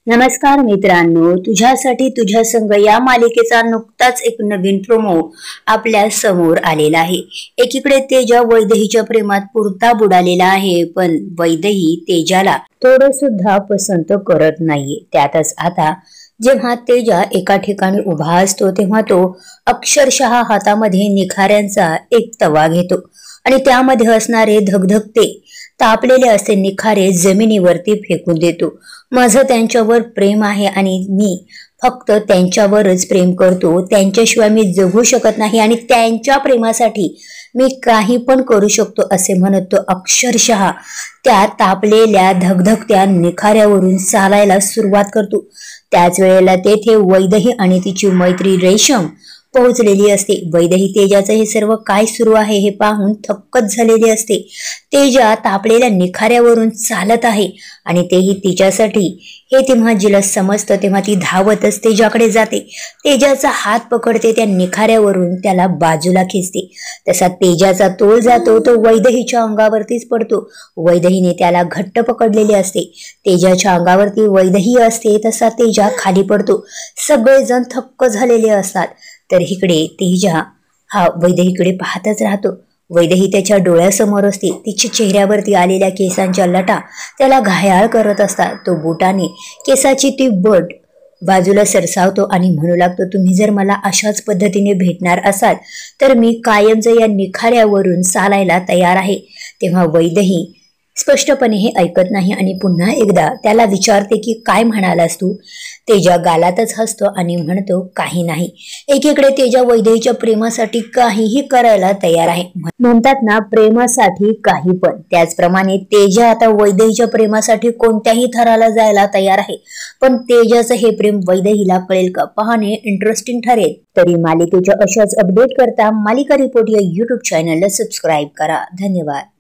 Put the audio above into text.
नमस्कार मित्रांनो, तुझ्यासाठी तुझ्या संग या मालिकेचा नुकताच एक नवीन प्रोमो आपल्या समोर आलेला आहे। एकीकडे तेजा वैदेहीच्या प्रेमात पुरता बुडालेला आहे, पण वैदेही तेजाला थोडं सुद्धा पसंत करत नाहीये। त्यातच आता जेव्हा तेजा एका ठिकाणी उभा असतो तेव्हा तो अक्षरशः हातामध्ये निखाऱ्यांचा एक तवा घेतो आणि त्यामध्ये असणारे धगधगते तापलेले असे निखारे जमिनीवरती फेकून देतो। माझं त्यांच्यावर प्रेम आहे आणि मी फक्त त्यांच्यावरच प्रेम करतो, त्यांच्याशिवाय मी जगू शकत नाही आणि त्यांच्या प्रेमासाठी मी काही पण करू शकतो असे म्हणत तो अक्षरशः त्या तापलेल्या धगधगत्या निखाऱ्यावरून चालायला सुरुवात करतो। त्याच वेळेला तेथे वैदेही आणि तिची मैत्री रेशम पोहोचलेली असते। वैदेही तेजाचं हे सर्व काय सुरू आहे हे पाहून थक्कच झालेली असते। तेजा तापलेल्या निखाऱ्यावरून चालत आहे आणि तेही तिच्यासाठी हे तेव्हा जिला समजतं तेव्हा ती धावतच तेजाकडे जाते। तेजाचा हात पकडते, त्या निखाऱ्यावरून त्याला बाजूला खेचते। तसा तेजाचा तोल जातो तो वैदेहीच्या अंगावरतीच पडतो। वैदेहीने त्याला घट्ट पकडलेले असते। तेजाच्या अंगावरती वैदेही असते तसा तेजा खाली पडतो। सगळेजण थक्क झालेले असतात। तर इकडे तेजा हा वैदेहीकडे पाहतच राहतो। वैदेही त्याच्या डोळ्यासमोर असते। तिच्या चेहऱ्यावरती आलेल्या केसांच्या लटा त्याला घायाळ करत असतात। तो बोटाने केसाची ती बट बाजूला सरसावतो आणि म्हणू लागतो, तुम्ही जर मला अशाच पद्धतीने भेटणार असाल तर मी कायमच या निखाऱ्यावरून चालायला तयार आहे। तेव्हा वैदेही स्पष्टपणे हे ऐकत नाही आणि पुन्हा एकदा त्याला विचारते की काय म्हणालास तू? तेजा गालातच हसतो आणि म्हणतो काही नाही। एकीकडे तेजा वैदेहीच्या प्रेमासाठी काहीही करायला तयार आहे। म्हणतात ना, प्रेमासाठी काही पण। त्याचप्रमाणे तेजा आता वैदेहीच्या प्रेमासाठी कोणत्याही थराला जायला तयार आहे। पण तेजाचं हे प्रेम वैदेहीला कळेल का? पाहणे इंटरेस्टिंग ठरेल। तरी मालिकेच्या अशाच अपडेट करता मालिका रिपोर्ट या YouTube चॅनलला सबस्क्राईब करा। धन्यवाद।